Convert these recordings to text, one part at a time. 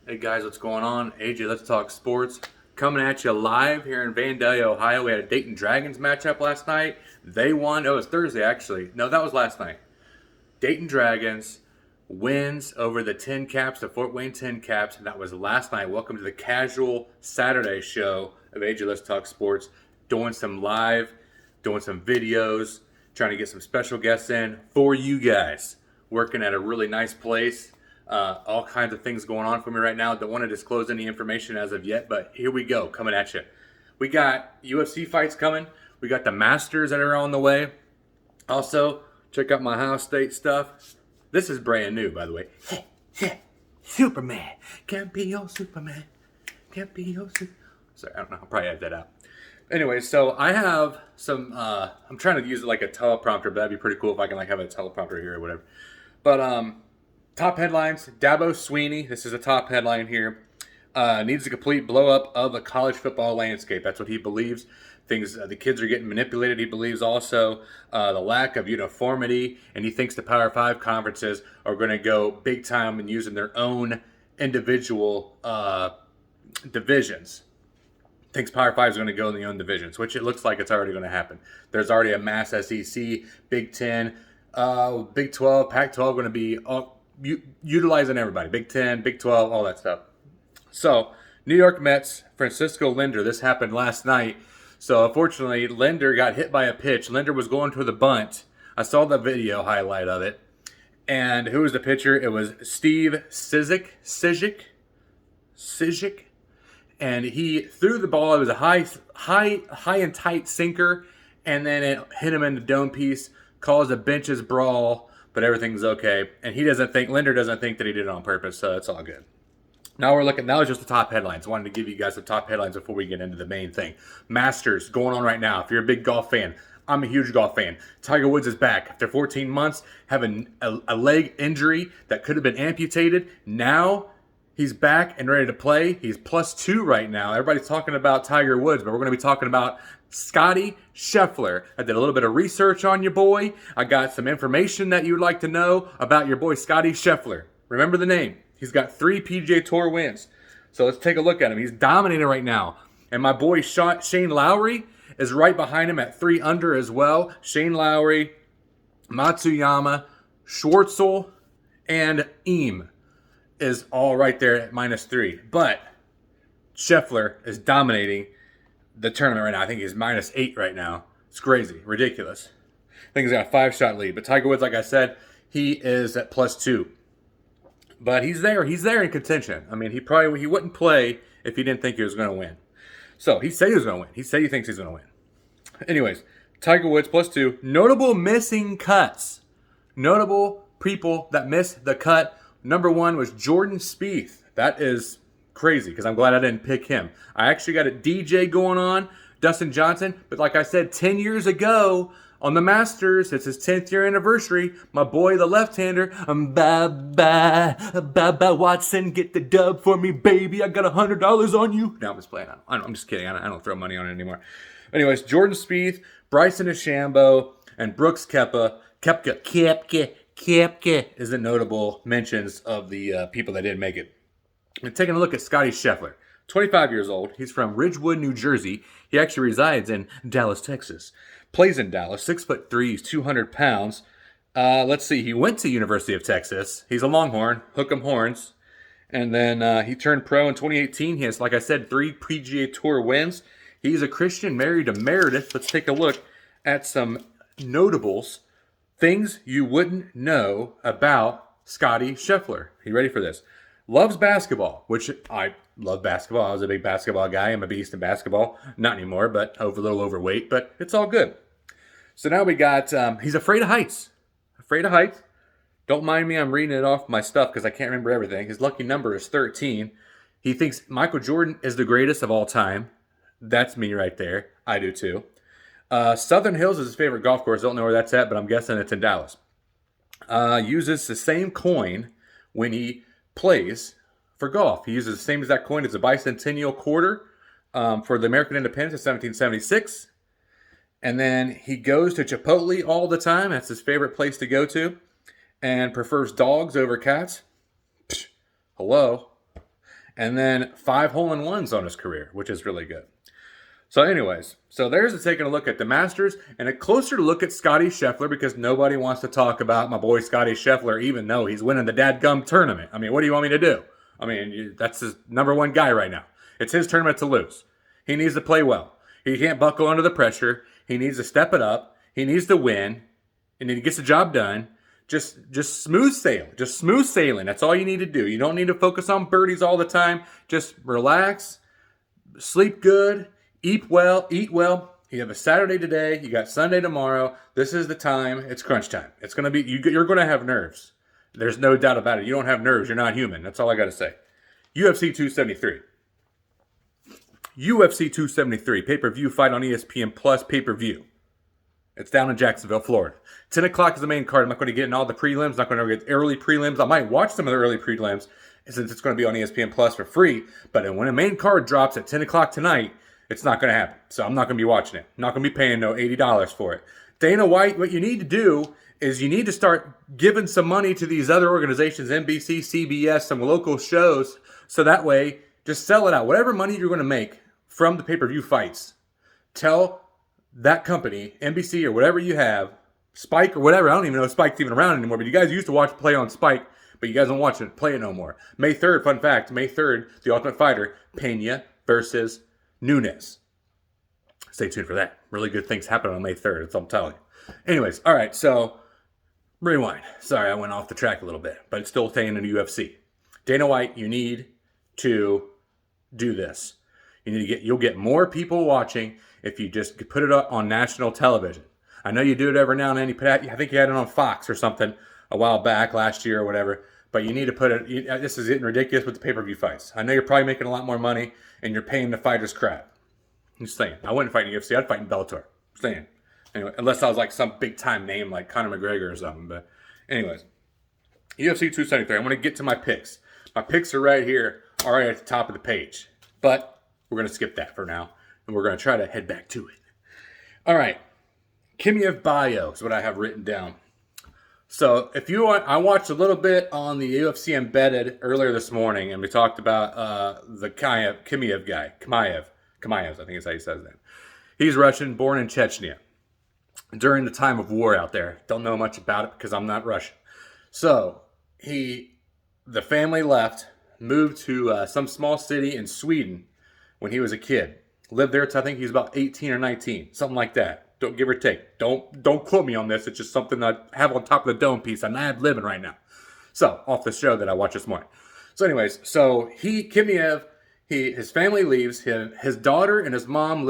Hey guys, what's going on? AJ, let's talk sports. Coming at you live here in Vandalia, Ohio. We had a Dayton Dragons matchup last night. They won. Oh, it was Thursday actually. No, that was last night. Dayton Dragons wins over the Tin Caps, the Fort Wayne Tin Caps, and that was last night. Welcome to the casual Saturday show of AJ Let's Talk Sports. Doing some live, doing some videos, trying to get some special guests in for you guys. Working at a really nice place. All kinds of things going on for me right now. Don't want to disclose any information as of yet, but here we go, coming at you. We got UFC fights coming. We got the Masters that are on the way. Also, check out my Ohio State stuff. This is brand new, by the way. Superman. Can't be your Superman. Can't be your Superman. Sorry, I don't know. I'll probably edit that out. Anyway, so I have some, I'm trying to use it like a teleprompter, but that'd be pretty cool if I can like have a teleprompter here or whatever. But, top headlines, Dabo Swinney, this is a top headline here, needs a complete blow up of the college football landscape. That's what he believes. Things, the kids are getting manipulated. He believes also the lack of uniformity, and he thinks the Power 5 conferences are going to go big time in using their own individual divisions. Thinks Power 5 is going to go in their own divisions, which it looks like it's already going to happen. There's already a mass SEC, Big 10, Big 12, Pac 12 going to be utilizing everybody. Big 10, Big 12, all that stuff. So, New York Mets, Francisco Linder. This happened last night. So, unfortunately, Linder got hit by a pitch. Linder was going to the bunt. I saw the video highlight of it. And who was the pitcher? It was Steve Cishek. And he threw the ball. It was a high and tight sinker. And then it hit him in the dome piece, caused a benches brawl. But everything's okay. And Linder doesn't think that he did it on purpose, so it's all good. Now we're looking, that was just the top headlines. I wanted to give you guys the top headlines before we get into the main thing. Masters going on right now. If you're a big golf fan, I'm a huge golf fan. Tiger Woods is back after 14 months, having a leg injury that could have been amputated. Now he's back and ready to play. He's +2 right now. Everybody's talking about Tiger Woods, but we're going to be talking about Scotty Sheffler. I did a little bit of research on your boy. I got some information that you would like to know about your boy Scotty Sheffler. Remember the name. He's got 3 PGA Tour wins. So let's take a look at him. He's dominating right now. And my boy Shane Lowry is right behind him at 3 under as well. Shane Lowry, Matsuyama, Schwartzel, and Eam is all right there at -3. But Scheffler is dominating the tournament right now. I think he's -8 right now. It's crazy. Ridiculous. I think he's got a 5-shot lead. But Tiger Woods, like I said, he is at +2. But he's there. He's there in contention. I mean, he wouldn't play if he didn't think he was going to win. So he said he was going to win. He said he thinks he's going to win. Anyways, Tiger Woods +2. Notable missing cuts. Notable people that missed the cut. Number 1 was Jordan Spieth. That is crazy because I'm glad I didn't pick him. I actually got a DJ going on, Dustin Johnson. But like I said, 10 years ago on the Masters, it's his 10th year anniversary. My boy, the left-hander, bye-bye Watson, get the dub for me, baby. I got $100 on you. No, I'm just playing. I'm just kidding. I don't throw money on it anymore. Anyways, Jordan Spieth, Bryson DeChambeau, and Brooks Koepka is the notable mentions of the people that didn't make it. And taking a look at Scotty Sheffler, 25 years old. He's from Ridgewood, New Jersey. He actually resides in Dallas, Texas. Plays in Dallas, 6'3", he's 200 pounds. Let's see, he went to University of Texas. He's a Longhorn, hook 'em horns. And then he turned pro in 2018. He has, like I said, 3 PGA Tour wins. He's a Christian, married to Meredith. Let's take a look at some notables. Things you wouldn't know about Scotty Scheffler. You ready for this? Loves basketball, which I love basketball. I was a big basketball guy. I'm a beast in basketball. Not anymore, but a little overweight, but it's all good. So now we got, he's afraid of heights. Afraid of heights. Don't mind me, I'm reading it off my stuff because I can't remember everything. His lucky number is 13. He thinks Michael Jordan is the greatest of all time. That's me right there. I do too. Southern Hills is his favorite golf course. Don't know where that's at, but I'm guessing it's in Dallas. Uses the same coin when he plays for golf. He uses the same exact coin as the bicentennial quarter for the American independence in 1776. And then he goes to Chipotle all the time. That's his favorite place to go to. And prefers dogs over cats. Psh, hello. and then 5 hole-in-ones on his career, which is really good. So anyways, so there's taking a look at the Masters and a closer look at Scotty Scheffler, because nobody wants to talk about my boy Scotty Scheffler, even though he's winning the dadgum tournament. I mean, what do you want me to do? I mean, that's his number one guy right now. It's his tournament to lose. He needs to play well. He can't buckle under the pressure. He needs to step it up. He needs to win, and then he gets the job done. Just smooth sail. Just smooth sailing. That's all you need to do. You don't need to focus on birdies all the time. Just relax, sleep good, eat well. You have a Saturday today. You got Sunday tomorrow. This is the time. It's crunch time. It's going to be, you're going to have nerves. There's no doubt about it. You don't have nerves. You're not human. That's all I got to say. UFC 273. UFC 273. Pay-per-view fight on ESPN Plus pay-per-view. It's down in Jacksonville, Florida. 10 o'clock is the main card. I'm not going to get in all the prelims. Not going to get early prelims. I might watch some of the early prelims since it's going to be on ESPN Plus for free. But when a main card drops at 10 o'clock tonight, it's not going to happen. So I'm not going to be watching it. I'm not going to be paying no $80 for it. Dana White, what you need to do is you need to start giving some money to these other organizations, NBC, CBS, some local shows, so that way, just sell it out. Whatever money you're going to make from the pay-per-view fights, tell that company, NBC or whatever you have, Spike or whatever, I don't even know if Spike's even around anymore, but you guys used to watch play on Spike, but you guys don't watch it, play it no more. May 3rd, fun fact, May 3rd, The Ultimate Fighter, Pena versus Nunes. Stay tuned for that. Really good things happen on May 3rd, that's all I'm telling you. Anyways, all right, so rewind. Sorry, I went off the track a little bit, but it's still staying in the UFC. Dana White, you need to do this. You'll get more people watching if you just put it up on national television. I know you do it every now and then. I think you had it on Fox or something a while back, last year or whatever. But you need to put it. This is getting ridiculous with the pay-per-view fights. I know you're probably making a lot more money and you're paying the fighters crap. I'm just saying. I wouldn't fight in UFC. I'd fight in Bellator. I'm saying. Anyway, unless I was like some big-time name like Conor McGregor or something. But anyways, UFC 273. I'm going to get to my picks. My picks are right here, all right at the top of the page. But we're going to skip that for now. And we're going to try to head back to it. All right. Chimeav bio is what I have written down. So if you want, I watched a little bit on the UFC Embedded earlier this morning, and we talked about the Chimeav guy. Chimeav, I think is how he says his name. He's Russian, born in Chechnya during the time of war out there. Don't know much about it because I'm not Russian. So the family left, moved to some small city in Sweden when he was a kid. Lived there till I think he was about 18 or 19, something like that. Don't give or take. Don't quote me on this. It's just something that I have on top of the dome piece. I'm not living right now. So off the show that I watched this morning. So anyways, so Chimeav, his family leaves. His daughter and his mom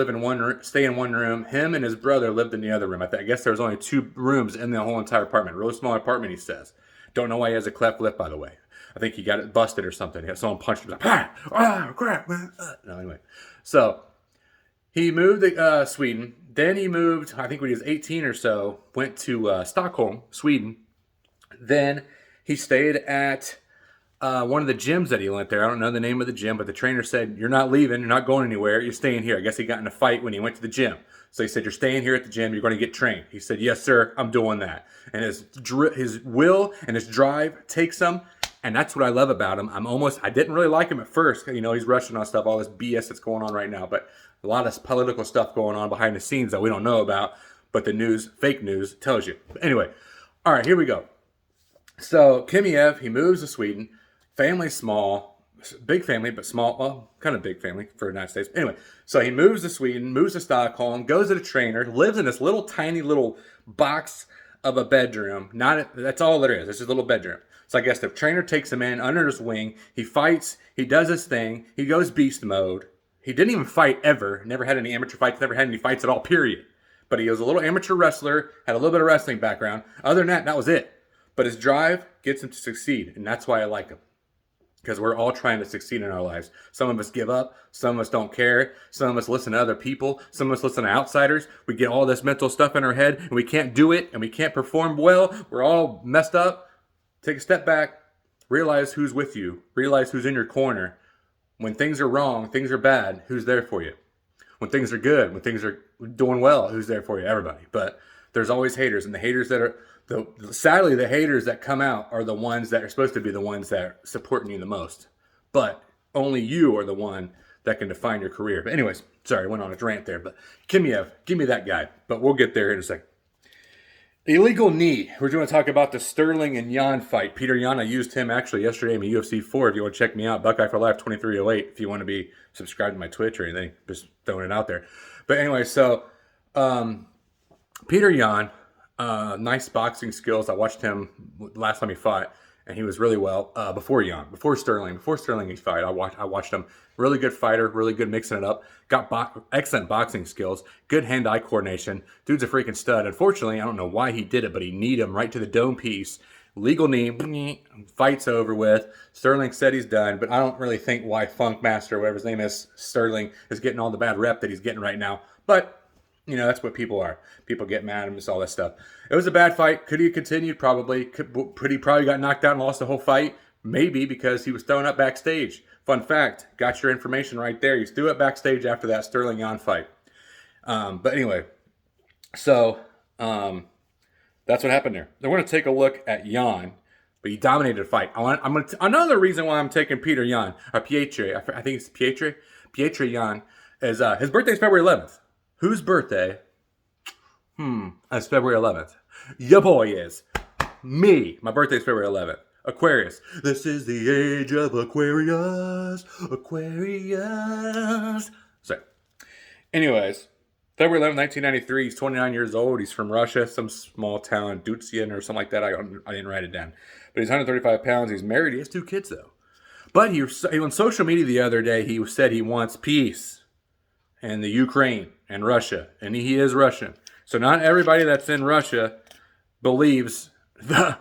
stay in one room. Him and his brother lived in the other room. I guess there was only 2 rooms in the whole entire apartment. Really small apartment, he says. Don't know why he has a cleft lip, by the way. I think he got it busted or something. He had someone punched him. Like, crap, man. No, anyway. So he moved to Sweden. Then he moved, I think when he was 18 or so, went to Stockholm, Sweden. Then he stayed at one of the gyms that he went there. I don't know the name of the gym, but the trainer said, you're not leaving, you're not going anywhere, you're staying here. I guess he got in a fight when he went to the gym. So he said, you're staying here at the gym, you're going to get trained. He said, yes, sir, I'm doing that. And his will and his drive takes him. And that's what I love about him. I didn't really like him at first. You know, he's Russian on stuff, all this BS that's going on right now. But a lot of political stuff going on behind the scenes that we don't know about. But the news, fake news, tells you. But anyway, all right, here we go. So Chimeav, he moves to Sweden. Family small. Big family, but small. Well, kind of big family for the United States. Anyway, so he moves to Sweden, moves to Stockholm, goes to the trainer, lives in this little tiny little box of a bedroom. That's all there is. It's just a little bedroom. So I guess the trainer takes him in under his wing. He fights. He does his thing. He goes beast mode. He didn't even fight ever. Never had any amateur fights. Never had any fights at all, period. But he was a little amateur wrestler. Had a little bit of wrestling background. Other than that, that was it. But his drive gets him to succeed. And that's why I like him. Because we're all trying to succeed in our lives. Some of us give up. Some of us don't care. Some of us listen to other people. Some of us listen to outsiders. We get all this mental stuff in our head. And we can't do it. And we can't perform well. We're all messed up. Take a step back, realize who's with you, realize who's in your corner. When things are wrong, things are bad, who's there for you? When things are good, when things are doing well, who's there for you? Everybody. But there's always haters, and the haters that are, sadly, the haters that come out are the ones that are supposed to be the ones that are supporting you the most. But only you are the one that can define your career. But anyways, sorry, I went on a rant there. But Chimeav, give me that guy. But we'll get there in a second. Illegal knee. We're going to talk about the Sterling and Yan fight. Peter Yan, I used him actually yesterday in UFC 4. If you want to check me out, Buckeye for Life 2308. If you want to be subscribed to my Twitch or anything, just throwing it out there. But anyway, so Peter Yan, nice boxing skills. I watched him last time he fought, and he was really well before Sterling he fight. I watched him. Really good fighter, really good mixing it up. Got excellent boxing skills, good hand-eye coordination. Dude's a freaking stud. Unfortunately, I don't know why he did it, but he kneed him right to the dome piece. Legal knee, fight's over with. Sterling said he's done, but I don't really think why Funkmaster, whatever his name is, Sterling, is getting all the bad rep that he's getting right now. But you know, that's what people are. People get mad and miss all that stuff. It was a bad fight. Could he have continued? Probably. He probably got knocked out and lost the whole fight? Maybe, because he was thrown up backstage. Fun fact, got your information right there. He was threw up backstage after that Sterling Yan fight. But anyway, so that's what happened there. We're going to take a look at Yan, but he dominated the fight. Another reason why I'm taking Peter Yan, or Pietre, I think it's Pietre Yan, is his birthday is February 11th. Whose birthday? It's February 11th. Your boy is. Me. My birthday is February 11th. Aquarius. This is the age of Aquarius. Aquarius. So, anyways, February 11th, 1993. He's 29 years old. He's from Russia, some small town, Dutsian or something like that. I didn't write it down. But he's 135 pounds. He's married. He has 2 kids, though. But he on social media the other day, he said he wants peace in the Ukraine and Russia. And he is Russian. So not everybody that's in Russia believes that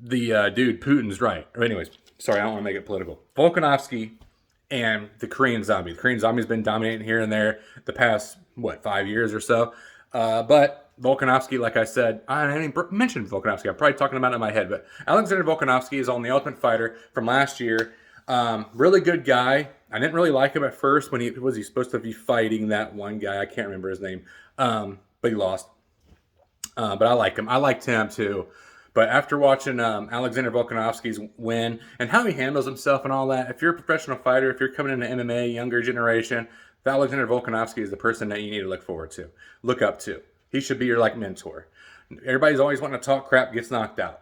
the dude Putin's right. Or anyways, sorry, I don't want to make it political. Volkonovski and the Korean Zombie. The Korean Zombie's been dominating here and there the past, 5 years or so. But Volkonovski, like I said, I didn't mention Volkonovski. I'm probably talking about it in my head. But Alexander Volkonovski is on The Ultimate Fighter from last year. Really good guy. I didn't really like him at first when he supposed to be fighting that one guy. I can't remember his name. But he lost. But I like him. I liked him too. But after watching Alexander Volkanovski's win and how he handles himself and all that, if you're a professional fighter, if you're coming into MMA, younger generation, Alexander Volkanovski is the person that you need to look up to. He should be your mentor. Everybody's always wanting to talk crap, gets knocked out.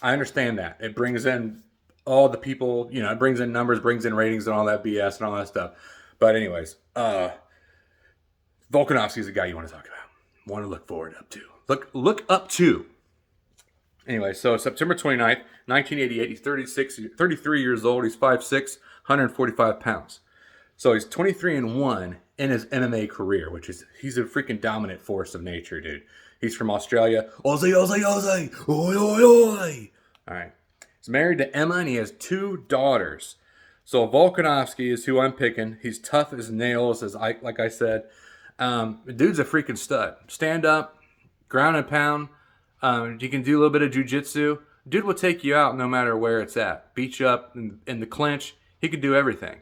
I understand that. It brings in all the people, it brings in numbers, brings in ratings and all that BS and all that stuff. But anyways, Volkanovski is the guy you want to talk about. Want to look forward up to. Look up to. Anyway, so September 29th, 1988, he's 33 years old, he's 5'6", 145 pounds. So he's 23-1 in his MMA career, he's a freaking dominant force of nature, dude. He's from Australia. Aussie, Aussie, Aussie, oi, oi, oi. All right. He's married to Emma, and he has 2 daughters. So Volkanovski is who I'm picking. He's tough as nails, like I said. The dude's a freaking stud. Stand up, ground and pound. You can do a little bit of jiu-jitsu. Dude will take you out no matter where it's at. Beat you up in the clinch. He can do everything.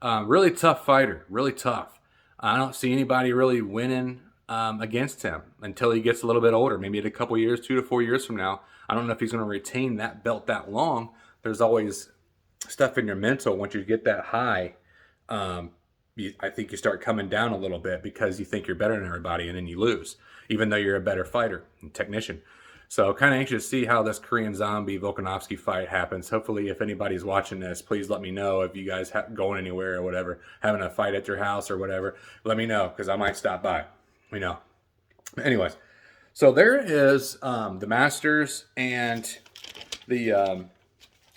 Really tough fighter. Really tough. I don't see anybody really winning against him until he gets a little bit older. Maybe in a couple years, 2 to 4 years from now. I don't know if he's going to retain that belt that long. There's always stuff in your mental. Once you get that high, I think you start coming down a little bit because you think you're better than everybody, and then you lose, even though you're a better fighter and technician. So kind of anxious to see how this Korean Zombie Volkanovski fight happens. Hopefully, if anybody's watching this, please let me know if you guys going anywhere or whatever, having a fight at your house or whatever. Let me know, because I might stop by. Anyways, so there is the Masters and the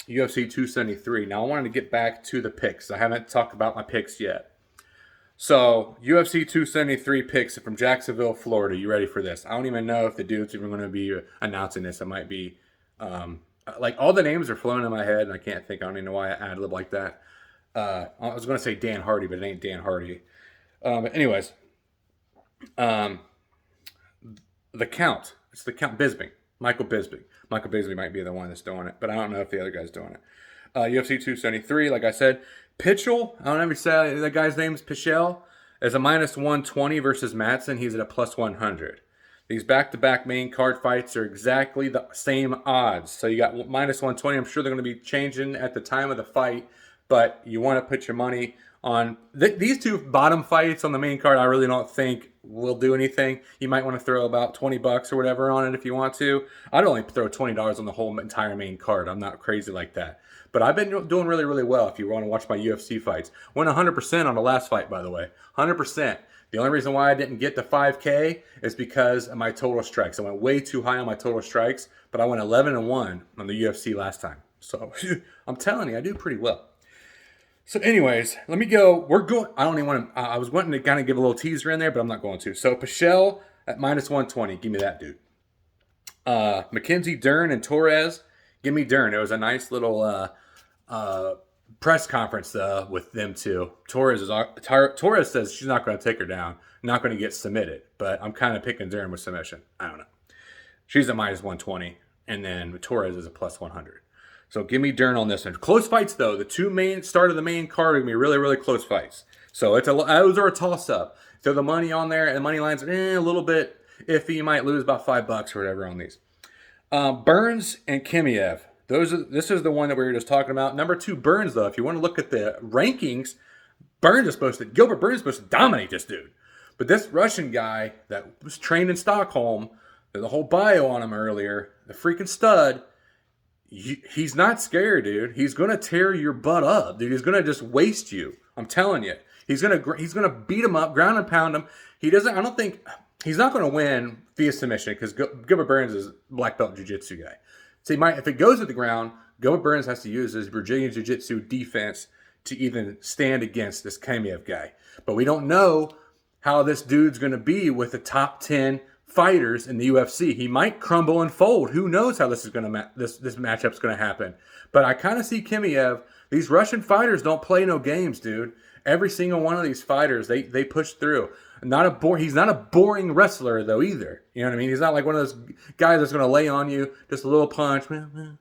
UFC 273. Now, I wanted to get back to the picks. I haven't talked about my picks yet. So, UFC 273 picks from Jacksonville, Florida. You ready for this? I don't even know if the dude's even going to be announcing this. It might be, all the names are flowing in my head, and I can't think. I don't even know why I ad-lib like that. I was going to say Dan Hardy, but it ain't Dan Hardy. But anyways, the Count. It's the Count Bisping. Michael Bisping. Michael Bisping might be the one that's doing it, but I don't know if the other guy's doing it. UFC 273, like I said. Pitchell, I don't know if you say that guy's name is Pichel, is a -120 versus Madsen. He's at a +100. These back-to-back main card fights are exactly the same odds. So you got -120. I'm sure they're going to be changing at the time of the fight. But you want to put your money on these two bottom fights on the main card. I really don't think will do anything. You might want to throw about $20 or whatever on it if you want to. I'd only throw $20 on the whole entire main card. I'm not crazy like that. But I've been doing really, really well if you want to watch my UFC fights. Went 100% on the last fight, by the way. 100%. The only reason why I didn't get to 5K is because of my total strikes. I went way too high on my total strikes, but I went 11-1 on the UFC last time. So I'm telling you, I do pretty well. So anyways, let me go. We're going. I don't even want to. I was wanting to kind of give a little teaser in there, but I'm not going to. So Pichel at -120. Give me that, dude. McKenzie, Dern, and Torres. Give me Dern. It was a nice little press conference with them two. Torres says she's not going to take her down. Not going to get submitted. But I'm kind of picking Dern with submission. I don't know. She's at -120, and then Torres is a +100. So give me Dern on this one. Close fights, though. The two main start of the main card are going to be really, really close fights. So those are a toss-up. So the money on there and the money lines are a little bit iffy. You might lose about $5 or whatever on these. Burns and Chimeav. This is the one that we were just talking about. Number 2, Burns, though. If you want to look at the rankings, Gilbert Burns is supposed to dominate this dude. But this Russian guy that was trained in Stockholm, there's a whole bio on him earlier, the freaking stud, he's not scared, dude. He's going to tear your butt up, dude. He's going to just waste you. I'm telling you. He's going to beat him up, ground and pound him. He's not going to win via submission because Gilbert Burns is black belt jiu-jitsu guy. So if it goes to the ground, Gilbert Burns has to use his Brazilian jiu-jitsu defense to even stand against this Chimeav guy. But we don't know how this dude's going to be with the top 10 fighters in the UFC. He might crumble and fold. Who knows how this matchup's going to happen? But I kind of see Chimeav. These Russian fighters don't play no games, dude. Every single one of these fighters, they push through. He's not a boring wrestler though either. You know what I mean? He's not like one of those guys that's going to lay on you, just a little punch, and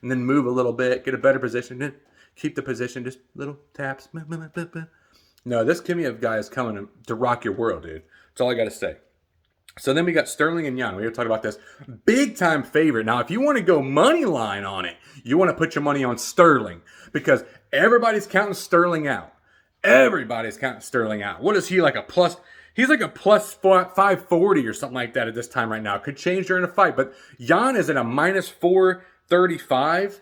then move a little bit, get a better position, keep the position, just little taps. No, this Chimeav guy is coming to rock your world, dude. That's all I got to say. So then we got Sterling and Yan. We were talking about this big time favorite. Now, if you want to go money line on it, you want to put your money on Sterling because everybody's counting Sterling out. Everybody's counting Sterling out. What is he like a plus? He's like a plus 540 or something like that at this time right now. Could change during a fight, but Yan is at a -435.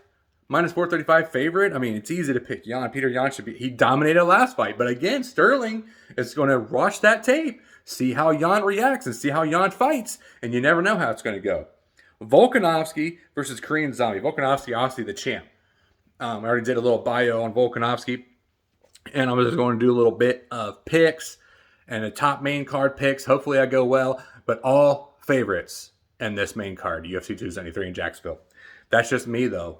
-435 favorite. I mean, it's easy to pick Yan. Peter Yan he dominated last fight, but again, Sterling is going to watch that tape, see how Yan reacts, and see how Yan fights, and you never know how it's going to go. Volkonovski versus Korean Zombie. Volkonovski, obviously the champ. I already did a little bio on Volkonovski, and I'm just going to do a little bit of picks and the top main card picks. Hopefully I go well, but all favorites in this main card, UFC 273 in Jacksonville. That's just me, though.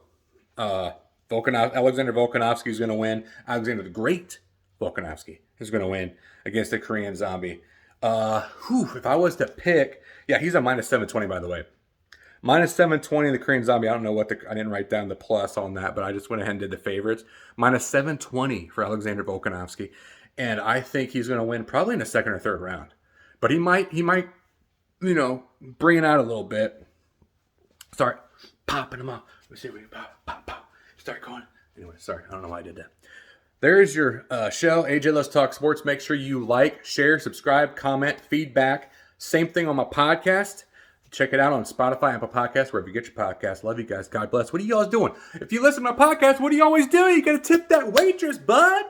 Alexander Volkanovski is going to win. Alexander the Great Volkanovski is going to win against the Korean Zombie. If I was to pick, yeah, he's a -720, by the way. -720 the Korean Zombie. I don't know I didn't write down the plus on that, but I just went ahead and did the favorites. -720 for Alexander Volkanovski. And I think he's going to win probably in the second or third round. But he might, bring it out a little bit. Start popping him up. Let's see if we can pop. Start going. Anyway, sorry. I don't know why I did that. There's your show, AJ Let's Talk Sports. Make sure you like, share, subscribe, comment, feedback. Same thing on my podcast. Check it out on Spotify, Apple Podcasts, wherever you get your podcast. Love you guys. God bless. What are you guys doing? If you listen to my podcast, what do you always do? You got to tip that waitress, bud.